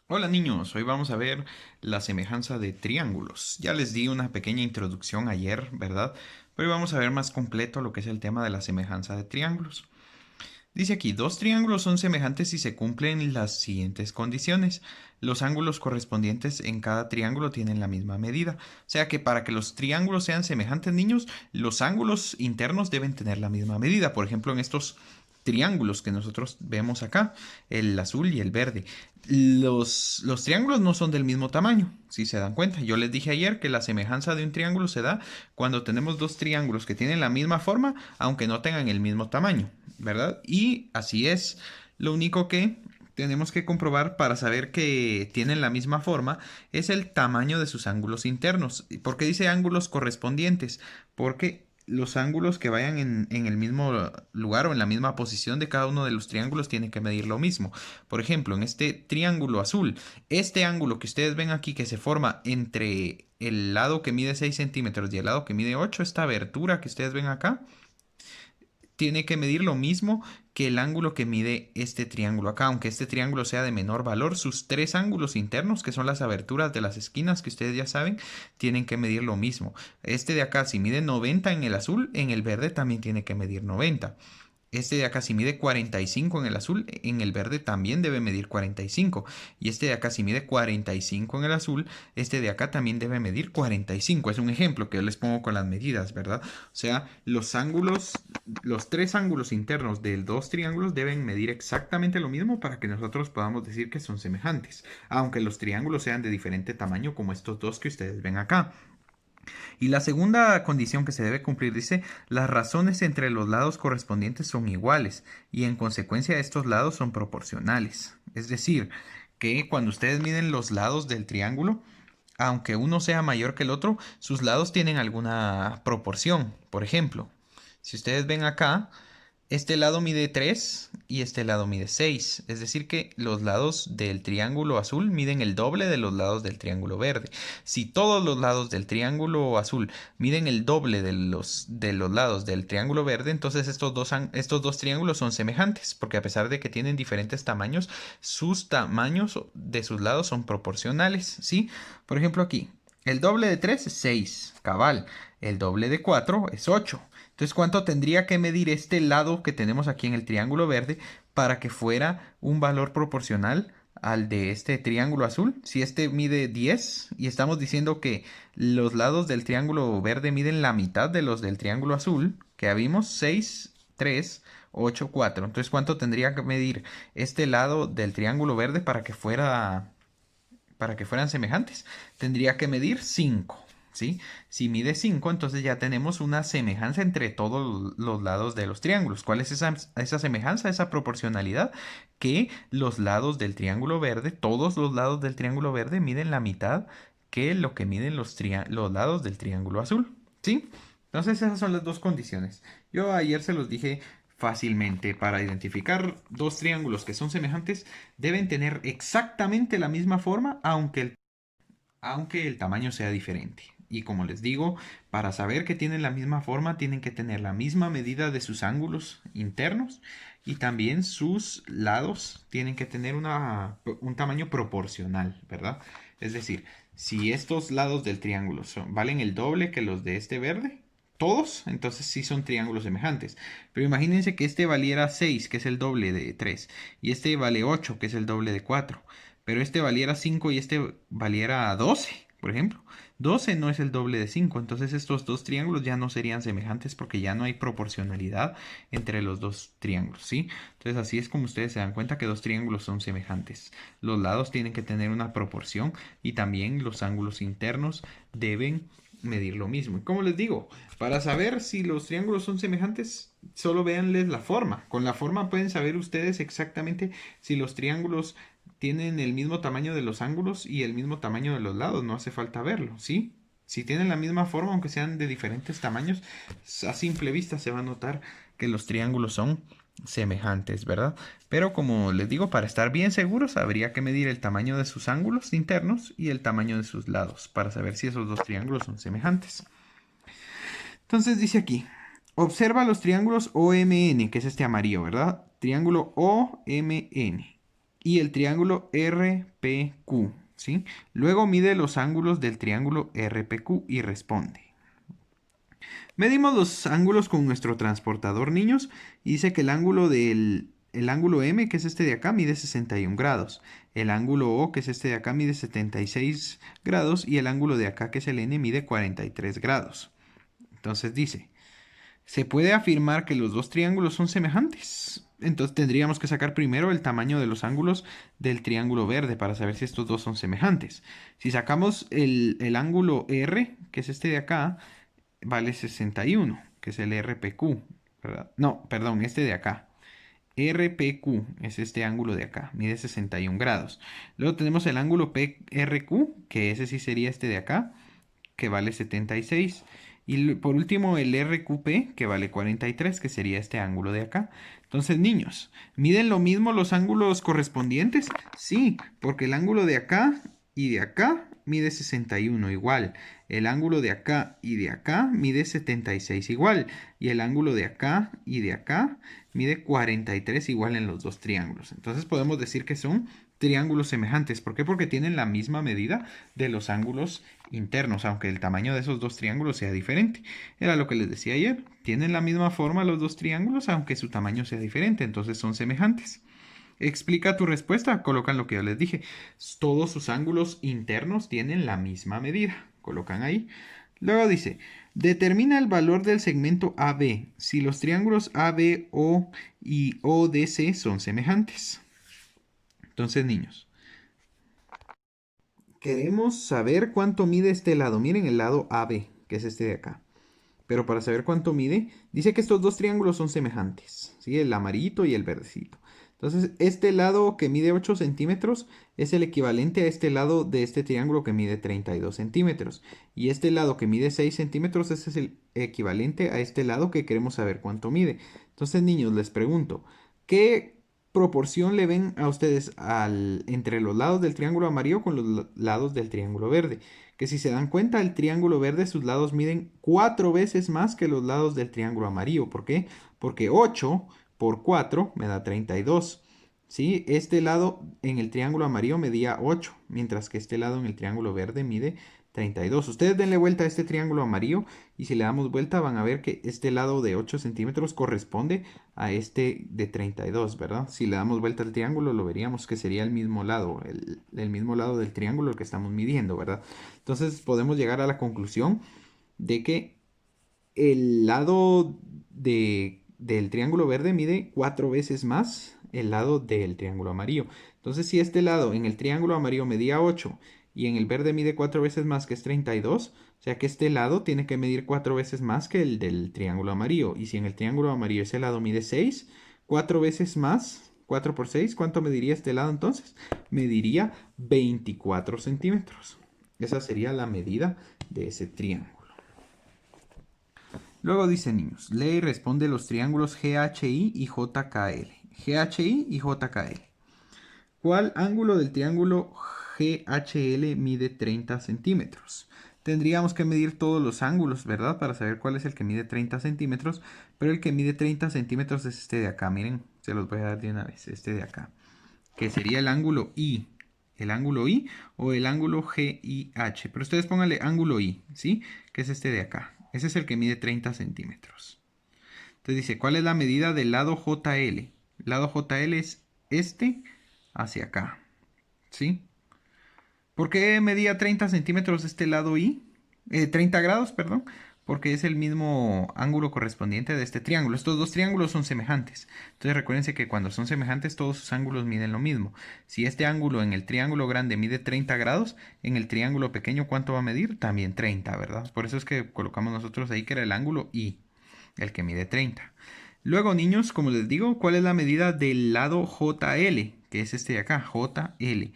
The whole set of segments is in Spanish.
Hola niños, hoy vamos a ver la semejanza de triángulos. Ya les di una pequeña introducción ayer, ¿verdad? Pero hoy vamos a ver más completo lo que es el tema de la semejanza de triángulos. Dice aquí, dos triángulos son semejantes si se cumplen las siguientes condiciones. Los ángulos correspondientes en cada triángulo tienen la misma medida. O sea que para que los triángulos sean semejantes, niños, los ángulos internos deben tener la misma medida. Por ejemplo, en estos triángulos que nosotros vemos acá, el azul y el verde. Los triángulos no son del mismo tamaño, si se dan cuenta. Yo les dije ayer que la semejanza de un triángulo se da cuando tenemos dos triángulos que tienen la misma forma, aunque no tengan el mismo tamaño, ¿verdad? Y así es. Lo único que tenemos que comprobar para saber que tienen la misma forma es el tamaño de sus ángulos internos. ¿Por qué dice ángulos correspondientes? Porque los ángulos que vayan en el mismo lugar o en la misma posición de cada uno de los triángulos tienen que medir lo mismo. Por ejemplo, en este triángulo azul, este ángulo que ustedes ven aquí que se forma entre el lado que mide 6 centímetros y el lado que mide 8, esta abertura que ustedes ven acá, tiene que medir lo mismo que el ángulo que mide este triángulo acá, aunque este triángulo sea de menor valor, sus tres ángulos internos, que son las aberturas de las esquinas que ustedes ya saben, tienen que medir lo mismo. Este de acá, si mide 90 en el azul, en el verde también tiene que medir 90. Este de acá si mide 45 en el azul, en el verde también debe medir 45. Y este de acá si mide 45 en el azul, este de acá también debe medir 45. Es un ejemplo que yo les pongo con las medidas, ¿verdad? O sea, los ángulos, los tres ángulos internos de dos triángulos deben medir exactamente lo mismo para que nosotros podamos decir que son semejantes. Aunque los triángulos sean de diferente tamaño como estos dos que ustedes ven acá. Y la segunda condición que se debe cumplir dice, las razones entre los lados correspondientes son iguales y en consecuencia estos lados son proporcionales. Es decir, que cuando ustedes miden los lados del triángulo, aunque uno sea mayor que el otro, sus lados tienen alguna proporción. Por ejemplo, si ustedes ven acá, este lado mide 3 y este lado mide 6. Es decir que los lados del triángulo azul miden el doble de los lados del triángulo verde. Si todos los lados del triángulo azul miden el doble de los lados del triángulo verde, entonces estos dos triángulos son semejantes, porque a pesar de que tienen diferentes tamaños, sus tamaños de sus lados son proporcionales, ¿sí? Por ejemplo aquí, el doble de 3 es 6, cabal. El doble de 4 es 8. Entonces, ¿cuánto tendría que medir este lado que tenemos aquí en el triángulo verde para que fuera un valor proporcional al de este triángulo azul? Si este mide 10 y estamos diciendo que los lados del triángulo verde miden la mitad de los del triángulo azul, que ya vimos 6, 3, 8, 4. Entonces, ¿cuánto tendría que medir este lado del triángulo verde para que fueran semejantes? Tendría que medir 5. ¿Sí? Si mide 5, entonces ya tenemos una semejanza entre todos los lados de los triángulos. ¿Cuál es esa semejanza, esa proporcionalidad? Que los lados del triángulo verde, todos los lados del triángulo verde miden la mitad que lo que miden los lados del triángulo azul. ¿Sí? Entonces esas son las dos condiciones. Yo ayer se los dije fácilmente. Para identificar dos triángulos que son semejantes, deben tener exactamente la misma forma, aunque el tamaño sea diferente. Y como les digo, para saber que tienen la misma forma, tienen que tener la misma medida de sus ángulos internos y también sus lados tienen que tener un tamaño proporcional, ¿verdad? Es decir, si estos lados del triángulo valen el doble que los de este verde, todos, entonces sí son triángulos semejantes. Pero imagínense que este valiera 6, que es el doble de 3, y este vale 8, que es el doble de 4, pero este valiera 5 y este valiera 12, por ejemplo. 12 no es el doble de 5, entonces estos dos triángulos ya no serían semejantes porque ya no hay proporcionalidad entre los dos triángulos, ¿sí? Entonces así es como ustedes se dan cuenta que dos triángulos son semejantes. Los lados tienen que tener una proporción y también los ángulos internos deben medir lo mismo. Y como les digo, para saber si los triángulos son semejantes, solo véanles la forma. Con la forma pueden saber ustedes exactamente si los triángulos tienen el mismo tamaño de los ángulos y el mismo tamaño de los lados, no hace falta verlo, ¿sí? Si tienen la misma forma, aunque sean de diferentes tamaños, a simple vista se va a notar que los triángulos son semejantes, ¿verdad? Pero como les digo, para estar bien seguros, habría que medir el tamaño de sus ángulos internos y el tamaño de sus lados para saber si esos dos triángulos son semejantes. Entonces dice aquí, observa los triángulos OMN, que es este amarillo, ¿verdad? Triángulo OMN y el triángulo RPQ, ¿sí? Luego mide los ángulos del triángulo RPQ y responde. Medimos los ángulos con nuestro transportador, niños, y dice que el ángulo M, que es este de acá, mide 61 grados. El ángulo O, que es este de acá, mide 76 grados. Y el ángulo de acá, que es el N, mide 43 grados. Entonces dice, se puede afirmar que los dos triángulos son semejantes. Entonces tendríamos que sacar primero el tamaño de los ángulos del triángulo verde para saber si estos dos son semejantes. Si sacamos el ángulo R, que es este de acá, vale 61, que es el RPQ, ¿verdad? No, perdón, este de acá. RPQ es este ángulo de acá, mide 61 grados. Luego tenemos el ángulo PRQ, que ese sí sería este de acá, que vale 76. Y por último el RQP, que vale 43, que sería este ángulo de acá. Entonces, niños, ¿miden lo mismo los ángulos correspondientes? Sí, porque el ángulo de acá y de acá mide 61 igual. El ángulo de acá y de acá mide 76 igual. Y el ángulo de acá y de acá mide 43 igual en los dos triángulos. Entonces podemos decir que son triángulos semejantes. ¿Por qué? Porque tienen la misma medida de los ángulos internos, aunque el tamaño de esos dos triángulos sea diferente. Era lo que les decía ayer. Tienen la misma forma los dos triángulos, aunque su tamaño sea diferente. Entonces son semejantes. Explica tu respuesta. Colocan lo que yo les dije. Todos sus ángulos internos tienen la misma medida. Colocan ahí. Luego dice, determina el valor del segmento AB si los triángulos ABO y ODC son semejantes. Entonces, niños, queremos saber cuánto mide este lado. Miren el lado AB, que es este de acá. Pero para saber cuánto mide, dice que estos dos triángulos son semejantes, ¿sí? El amarillito y el verdecito. Entonces, este lado que mide 8 centímetros es el equivalente a este lado de este triángulo que mide 32 centímetros. Y este lado que mide 6 centímetros ese es el equivalente a este lado que queremos saber cuánto mide. Entonces, niños, les pregunto, ¿qué proporción le ven a ustedes entre los lados del triángulo amarillo con los lados del triángulo verde? Que si se dan cuenta, el triángulo verde, sus lados miden 4 veces más que los lados del triángulo amarillo. ¿Por qué? Porque 8 por 4 me da 32. ¿Sí? Este lado en el triángulo amarillo medía 8, mientras que este lado en el triángulo verde mide 32. Ustedes denle vuelta a este triángulo amarillo y si le damos vuelta van a ver que este lado de 8 centímetros corresponde a este de 32, ¿verdad? Si le damos vuelta al triángulo lo veríamos que sería el mismo lado, el mismo lado del triángulo el que estamos midiendo, ¿verdad? Entonces podemos llegar a la conclusión de que el lado del triángulo verde mide 4 veces más el lado del triángulo amarillo. Entonces, si este lado en el triángulo amarillo medía 8 y en el verde mide 4 veces más, que es 32, o sea que este lado tiene que medir 4 veces más que el del triángulo amarillo. Y si en el triángulo amarillo ese lado mide 6, 4 veces más, 4 por 6, ¿cuánto mediría este lado entonces? Mediría 24 centímetros. Esa sería la medida de ese triángulo. Luego dice, niños, lee y responde los triángulos GHI y JKL. GHI y JKL. ¿Cuál ángulo del triángulo GHL mide 30 centímetros? Tendríamos que medir todos los ángulos, ¿verdad? Para saber cuál es el que mide 30 centímetros. Pero el que mide 30 centímetros es este de acá. Miren, se los voy a dar de una vez. Este de acá. Que sería el ángulo I. El ángulo I o el ángulo GIH. Pero ustedes pónganle ángulo I, ¿sí? Que es este de acá. Ese es el que mide 30 centímetros. Entonces dice, ¿cuál es la medida del lado JL? El lado JL es este hacia acá, ¿sí? ¿Por qué medía 30 centímetros este lado I? 30 grados, perdón. Porque es el mismo ángulo correspondiente de este triángulo. Estos dos triángulos son semejantes. Entonces recuérdense que cuando son semejantes todos sus ángulos miden lo mismo. Si este ángulo en el triángulo grande mide 30 grados, en el triángulo pequeño ¿cuánto va a medir? También 30, ¿verdad? Por eso es que colocamos nosotros ahí que era el ángulo I, el que mide 30. Luego, niños, como les digo, ¿cuál es la medida del lado JL? Que es este de acá, JL.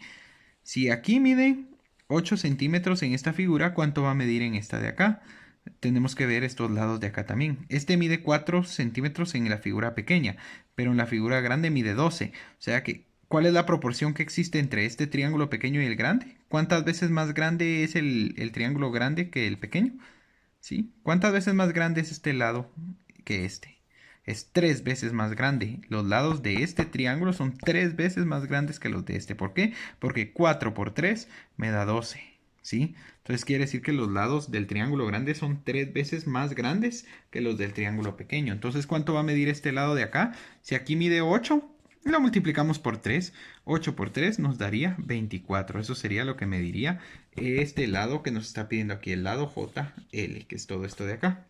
Si aquí mide 8 centímetros en esta figura, ¿cuánto va a medir en esta de acá? Tenemos que ver estos lados de acá también. Este mide 4 centímetros en la figura pequeña, pero en la figura grande mide 12. O sea que, ¿cuál es la proporción que existe entre este triángulo pequeño y el grande? ¿Cuántas veces más grande es el triángulo grande que el pequeño? ¿Sí? ¿Cuántas veces más grande es este lado que este? es 3 veces más grande. Los lados de este triángulo son 3 veces más grandes que los de este. ¿Por qué? Porque 4 por 3 me da 12. ¿Sí? Entonces quiere decir que los lados del triángulo grande son 3 veces más grandes que los del triángulo pequeño. Entonces, ¿cuánto va a medir este lado de acá? Si aquí mide 8, lo multiplicamos por 3. 8 por 3 nos daría 24. Eso sería lo que mediría este lado que nos está pidiendo aquí, el lado JL, que es todo esto de acá.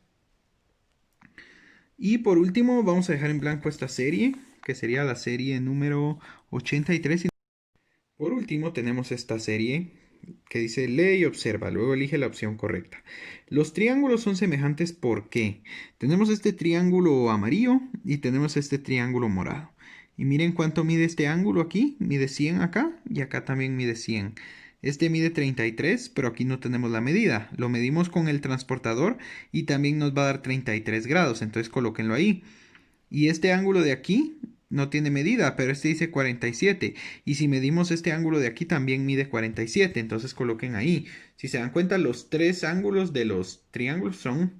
Y por último, vamos a dejar en blanco esta serie, que sería la serie número 83. Por último, tenemos esta serie que dice lee y observa, luego elige la opción correcta. Los triángulos son semejantes porque tenemos este triángulo amarillo y tenemos este triángulo morado. Y miren cuánto mide este ángulo aquí, mide 100 acá y acá también mide 100. Este mide 33, pero aquí no tenemos la medida. Lo medimos con el transportador y también nos va a dar 33 grados, entonces colóquenlo ahí. Y este ángulo de aquí no tiene medida, pero este dice 47. Y si medimos este ángulo de aquí también mide 47, entonces coloquen ahí. Si se dan cuenta, los tres ángulos de los triángulos son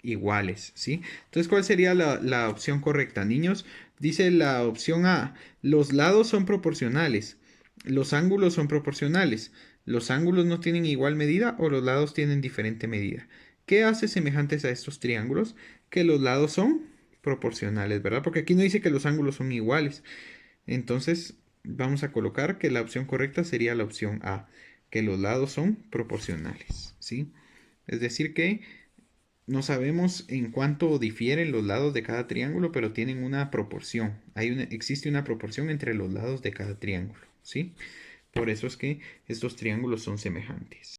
iguales, ¿sí? Entonces, ¿cuál sería la opción correcta, niños? Dice la opción A, los lados son proporcionales, los ángulos son proporcionales, los ángulos no tienen igual medida o los lados tienen diferente medida. ¿Qué hace semejantes a estos triángulos? Que los lados son proporcionales, ¿verdad? Porque aquí no dice que los ángulos son iguales. Entonces vamos a colocar que la opción correcta sería la opción A, que los lados son proporcionales, ¿sí? Es decir que no sabemos en cuánto difieren los lados de cada triángulo, pero tienen una proporción. Existe una proporción entre los lados de cada triángulo, ¿sí? Por eso es que estos triángulos son semejantes.